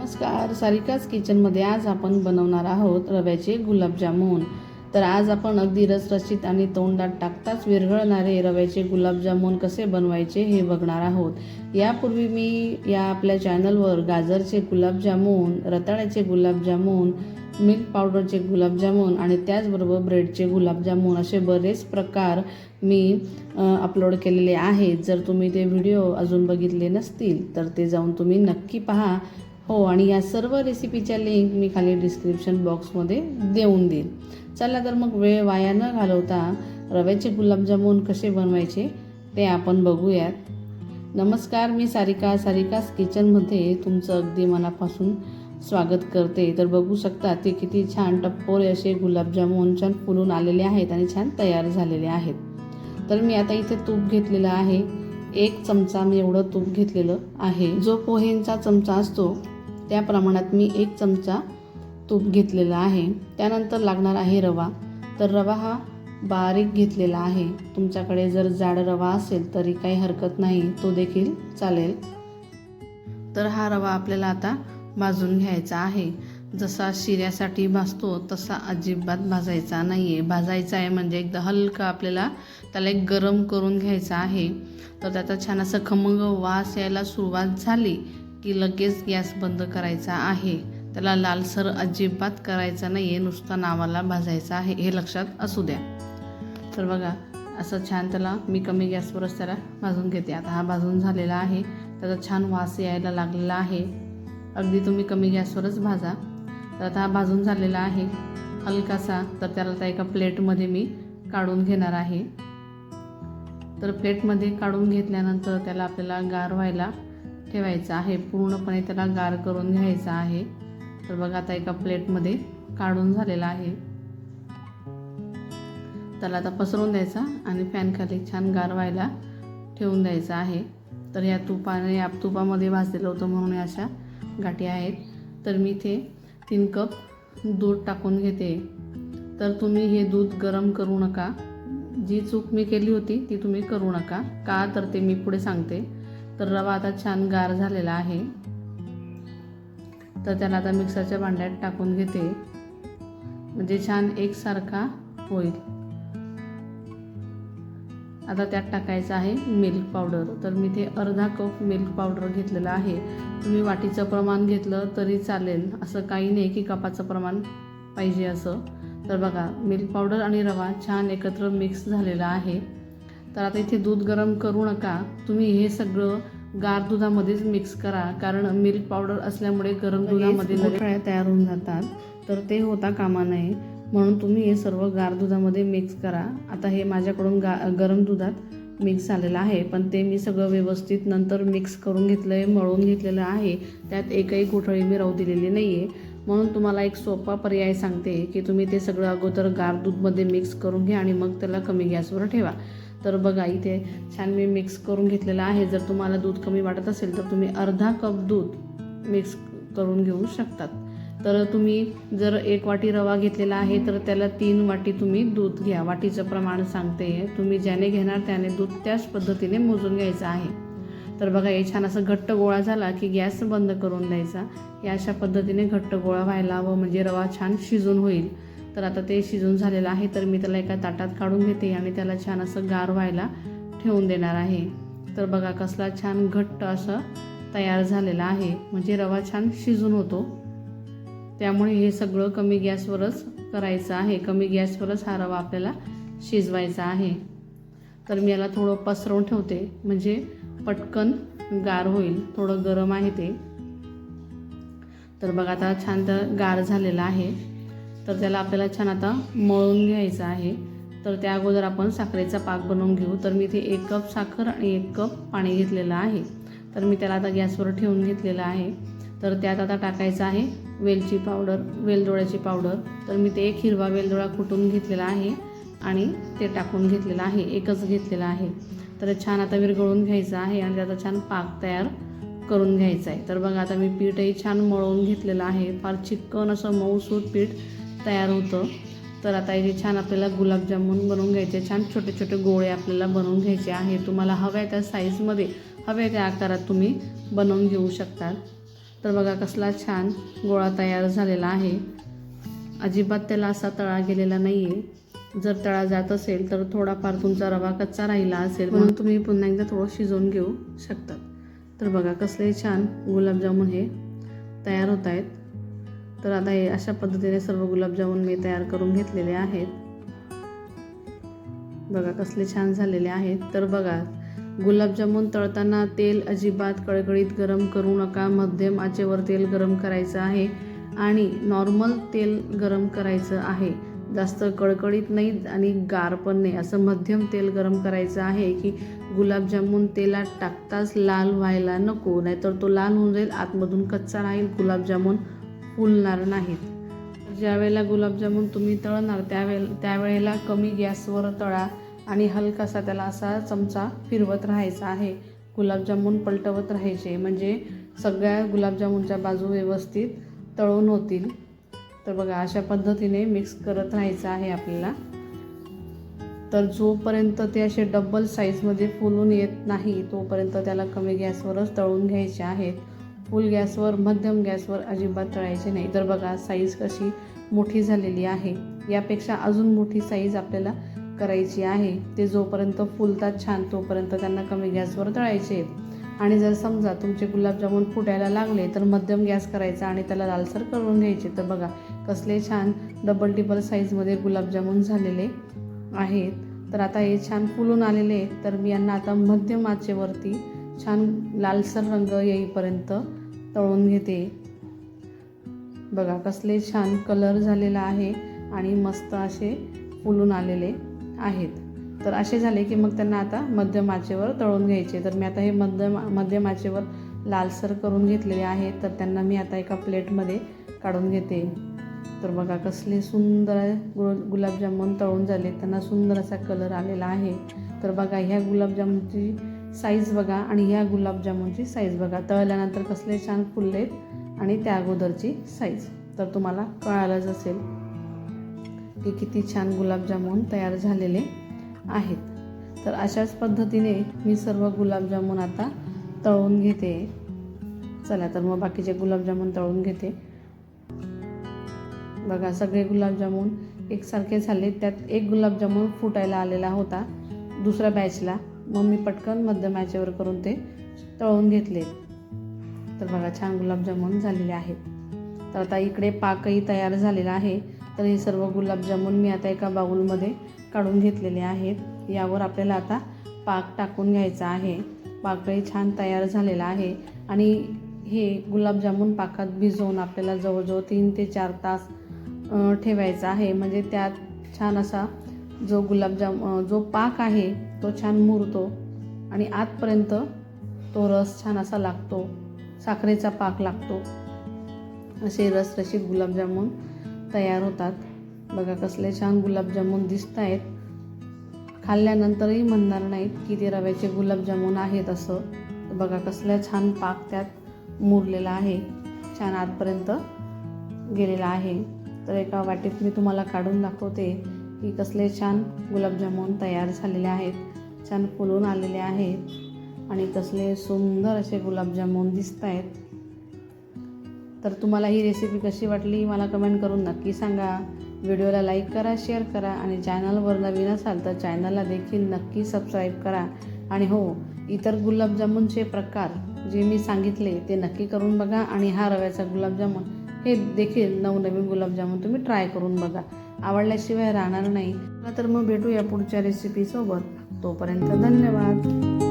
नमस्कार, सारिकाज किचनमध्ये आज आपण बनवणार आहोत रव्याचे गुलाबजामुन। तर आज आपण अगदी रसरशीत आणि तोंडात टाकताच विरघळणारे रव्याचे गुलाबजामुन कसे बनवायचे हे बघणार आहोत। यापूर्वी मी या आपल्या चॅनलवर गाजरचे गुलाबजामुन, रताळ्याचे गुलाबजामुन, मिल्क पावडरचे गुलाबजामुन आणि त्याचबरोबर ब्रेडचे गुलाबजामुन असे बरेच प्रकार मी अपलोड केलेले आहेत। जर तुम्ही ते व्हिडिओ अजून बघितले नसतील तर ते जाऊन तुम्ही नक्की पहा। हो, आणि या सर्व रेसिपीच्या लिंक मी खाली डिस्क्रिप्शन बॉक्समध्ये देऊन देईन। चला तर मग वेळ वाया न घालवता रव्याचे गुलाबजामुन कसे बनवायचे ते आपण बघूयात। नमस्कार, मी सारिकाज किचनमध्ये तुमचं अगदी मनापासून स्वागत करते। तर बघू शकता ते किती छान टप्पोरे असे गुलाबजामुन छान फुलून आलेले आहेत आणि छान तयार झालेले आहेत। तर मी आता इथे तूप घेतलेलं आहे, 1 चमचा मी एवढं तूप घेतलेलं आहे। जो पोहेंचा चमचा असतो त्या प्रमाणात मी 1 चमचा तूप घेतलेला आहे। त्यानंतर लागणार आहे रवा। तर रवा हा बारीक घेतलेला आहे। तुमच्याकडे जर जाड रवा असेल तरी काही हरकत नाही, तो देखील चालेल। तर हा रवा आपल्याला आता भाजून घ्यायचा आहे। जसा शिऱ्यासाठी भाजतो तसा अजिबात भाजायचा नाही आहे। भाजायचा आहे म्हणजे एकदा हलका आपल्याला त्याला एक गरम करून घ्यायचा आहे। तर त्याचा छान असा खमंग वास यायला सुरुवात झाली की लगेच गॅस बंद करायचा आहे। त्याला लालसर अजिबात करायचा नाही आहे, नुसता नावाला भाजायचा आहे, हे लक्षात असू द्या। तर बघा असं छान त्याला मी कमी गॅसवरच त्याला भाजून घेते। आता हा भाजून झालेला आहे, त्याचा छान वास यायला लागलेला आहे। अगदी तुम्ही कमी गॅसवरच भाजा। तर आता हा भाजून झालेला आहे हलकासा। तर त्याला आता एका प्लेटमध्ये मी काढून घेणार आहे। तर प्लेटमध्ये काढून घेतल्यानंतर त्याला आपल्याला गार व्हायला ठेवायचं आहे, पूर्णपणे त्याला गार करून घ्यायचं आहे। तर बघा आता एका प्लेटमध्ये काढून झालेला आहे। त्याला आता पसरवून द्यायचा आणि फॅन खाली छान गार व्हायला ठेवून द्यायचं आहे। तर या तुपामध्ये भाजलेलं होतं म्हणून अशा गाठी आहेत। तर मी इथे 3 कप दूध टाकून घेते। तर तुम्ही हे दूध गरम करू नका, जी चूक मी केली होती ती तुम्ही करू नका। का तर ते मी पुढे सांगते। तर रवा आता छान गार झालेला आहे। तर त्याला आता मिक्सरच्या भांड्यात टाकून घेते, म्हणजे छान एकसारखा होईल। आता त्यात टाकायचं आहे मिल्क पावडर। तर मी ते अर्धा कप मिल्क पावडर घेतलेलं आहे। तुम्ही वाटीचं प्रमाण घेतलं तरी चालेल, असं काही नाही की कपाचं प्रमाण पाहिजे असं। तर बघा मिल्क पावडर आणि रवा छान एकत्र मिक्स झालेला आहे। तर आता इथे दूध गरम करू नका, तुम्ही हे सगळं गार दुधामध्येच मिक्स करा, कारण मिल्क पावडर असल्यामुळे गरम दुधामध्ये गुठळ्या तयार होऊन जातात, तर ते होता कामा नये। म्हणून तुम्ही हे सर्व गार दुधामध्ये मिक्स करा। आता हे माझ्याकडून गरम दुधात मिक्स झालेलं आहे, पण ते मी सगळं व्यवस्थित नंतर मिक्स करून घेतलं आहे, मळून घेतलेलं आहे। त्यात एकही गुठळी मी राहू दिलेली नाही आहे। म्हणून तुम्हाला एक सोपा पर्याय सांगते की तुम्ही ते सगळं अगोदर गार दूधमध्ये मिक्स करून घ्या आणि मग त्याला कमी गॅसवर ठेवा। तर बघा इथे छान मी मिक्स करून घेतलेलं आहे। जर तुम्हाला दूध कमी वाटत असेल तर तुम्ही अर्धा कप दूध मिक्स करून घेऊ शकतात। तर तुम्ही जर 1 वाटी रवा घेतलेला आहे तर त्याला 3 वाटी तुम्ही दूध घ्या। वाटीचं प्रमाण सांगते, तुम्ही ज्याने घेणार त्याने दूध त्याच पद्धतीने मोजून घ्यायचं आहे। तर बघा हे छान असं घट्ट गोळा झाला की गॅस बंद करून द्यायचा। या अशा पद्धतीने घट्ट गोळा व्हायला हवं, म्हणजे रवा छान शिजून होईल। तर आता ते शिजून झालेलं आहे, तर मी त्याला एका ताटात काढून घेते आणि त्याला छान असं गार व्हायला ठेवून देणार आहे। तर बघा कसला छान घट्ट असं तयार झालेला आहे, म्हणजे रवा छान शिजून होतो। त्यामुळे हे सगळं कमी गॅसवरच करायचं आहे, कमी गॅसवरच हा रवा आपल्याला शिजवायचा आहे। तर मी याला थोडं पसरवून ठेवते, म्हणजे पटकन गार होईल, थोडं गरम आहे ते। तर बघा आता छान तर गार झालेलं आहे। तर त्याला आपल्याला छान आता मळून घ्यायचं आहे। तर त्या अगोदर आपण साखरेचा पाक बनवून घेऊ। तर मी इथे 1 कप साखर आणि 1 कप पाणी घेतलेलं आहे। तर मी त्याला आता गॅसवर ठेवून घेतलेलं आहे। तर त्यात आता टाकायचं आहे वेलची पावडर, वेलदोड्याची पावडर। तर मी ते 1 हिरवा वेलदोडा कुटून घेतलेला आहे आणि ते टाकून घेतलेलं आहे, एकच घेतलेला आहे। तर छान आता विरघळून घ्यायचं आहे आणि त्याचा छान पाक तयार करून घ्यायचा आहे। तर बघा आता मी पीठही छान मळून घेतलेलं आहे, फार चिकन असं मऊसूत पीठ तयार होतं। तर आता इथे छान आपल्याला गुलाबजामुन बनवून घ्यायचे, छान छोटे छोटे गोळे आपल्याला बनवून घ्यायचे आहे। तुम्हाला हव्या त्या साईजमध्ये, हव्या त्या आकारात तुम्ही बनवून घेऊ शकता। तर बघा कसला छान गोळा तयार झालेला आहे. अजिबात त्याला असा तळा गेलेला नाही आहे. जर तळा जात असेल तर थोडाफार तुमचा रवा कच्चा राहिला असेल, म्हणून तुम्ही पुन्हा एकदा थोडं शिजवून घेऊ शकतात. तर बघा कसले छान गुलाबजामुन हे तयार होत आहेत. तर आता हे अशा पद्धतीने सर्व गुलाबजामुन मी तयार करून घेतलेले आहेत. बघा कसले छान झालेले आहेत. तर बघा गुलाबजामुन तळताना तेल अजिबात कळकळीत गरम करू नका. मध्यम आचेवर तेल गरम करायचं आहे आणि नॉर्मल तेल गरम करायचं आहे. जास्त कळकळीत नाही आणि गार पण नाही, असं मध्यम तेल गरम करायचं आहे की गुलाबजामुन तेलात टाकताच लाल व्हायला नको, नाहीतर तो लाल होऊन जाईल, आतमधून कच्चा राहील, गुलाबजामुन फुलणार नाहीत. ज्यावेळेला गुलाबजामुन तुम्ही तळणार त्यावेळेला कमी गॅसवर तळा आणि हलकासा त्याला असा चमचा फिरवत राहायचा आहे. गुलाबजामुन पलटवत राहायचे म्हणजे सगळ्या गुलाबजामुनच्या बाजू व्यवस्थित तळून होतील. तर बघा अशा पद्धतीने मिक्स करत राहायचं आहे आपल्याला. तर जोपर्यंत ते असे डबल साईजमध्ये फुलून येत नाही तोपर्यंत त्याला कमी गॅसवरच तळून घ्यायचे आहेत. फुल गॅसवर, मध्यम गॅसवर अजिबात तळायचे नाही. तर बघा साईज कशी मोठी झालेली आहे. यापेक्षा अजून मोठी साईज आपल्याला करायची आहे. ते जोपर्यंत फुलतात छान तोपर्यंत त्यांना कमी गॅसवर तळायचे आहेत. आणि जर समजा तुमचे गुलाबजामुन फुटायला लागले तर मध्यम गॅस करायचा आणि त्याला लालसर करून घ्यायचे. तर बघा कसले छान डबल टिबल साईजमध्ये गुलाबजामुन झालेले आहेत. तर आता हे छान फुलून आलेले आहेत. तर मी यांना आता मध्यम आचेवरती छान लालसर रंग येईपर्यंत तळून घेते. बघा कसले छान कलर झालेला आहे आणि मस्त असे फुलून आलेले आहेत. तर असे झाले की मग त्यांना आता मध्यम आचेवर तळून घ्यायचे. तर मी आता हे मध्यम आचेवर लालसर करून घेतलेले आहेत. तर त्यांना मी आता एका प्लेटमध्ये काढून घेते. तर बघा कसले सुंदर गुलाबजामुन तळून झाले, त्यांना सुंदर असा कलर आलेला आहे. तर बघा ह्या गुलाबजामुनची साईज बघा आणि ह्या गुलाबजामुनची साईज बघा, तळल्यानंतर कसले छान फुललेत आणि त्या अगोदरची साईज. तर तुम्हाला कळालंच असेल की किती छान गुलाबजामुन तयार झालेले आहेत. तर अशाच पद्धतीने मी सर्व गुलाबजामुन आता तळून घेते. चला तर मग बाकीचे गुलाबजामुन तळून घेते. बघा सगळे गुलाबजामुन एकसारखे झाले. त्यात एक गुलाबजामुन फुटायला आलेला होता दुसऱ्या बॅचला, मग मी पटकन मध्यम आचेवर करून ते तळून घेतले. तर बघा छान गुलाबजामुन झालेले आहेत. तर आता इकडे पाकही तयार झालेला आहे. तर हे सर्व गुलाबजामुन मी आता एका बाउलमध्ये काढून घेतलेले आहेत. यावर आपल्याला आता पाक टाकून घ्यायचा आहे. पाकही छान तयार झालेला आहे आणि हे गुलाबजामुन पाकात भिजवून आपल्याला जवळजवळ 3 ते 4 तास ठेवायचा आहे. म्हणजे त्यात छान असा जो पाक आहे तो छान मुरतो आणि आतपर्यंत तो रस छान असा लागतो, साखरेचा पाक लागतो. असे रसरशीत गुलाबजामुन तयार होतात. बघा कसले छान गुलाबजामुन दिसत आहेत. खाल्ल्यानंतरही म्हणणार नाहीत की ते रव्याचे गुलाबजामुन आहेत असं. बघा कसला छान पाक त्यात मुरलेला आहे, छान आतपर्यंत गेलेला आहे. तर एका वाटीत मी तुम्हाला काढून दाखवते की कसले छान गुलाबजामुन तयार झालेले आहेत, छान फुलून आलेले आहेत आणि कसले सुंदर असे गुलाबजामुन दिसत आहेत. तर तुम्हाला ही रेसिपी कशी वाटली मला कमेंट करून नक्की सांगा. व्हिडिओला लाईक करा, शेअर करा आणि चॅनलवर नवीन असाल तर चॅनलला देखील नक्की सबस्क्राईब करा. आणि हो, इतर गुलाबजामुनचे प्रकार जे मी सांगितले ते नक्की करून बघा आणि हा रव्याचा गुलाबजामुन हे देखील नवनवीन गुलाबजामुन तुम्ही ट्राय करून बघा. आवडल्याशिवाय राहणार नाही. तर मग भेटूया पुढच्या रेसिपीसोबत. तोपर्यंत धन्यवाद.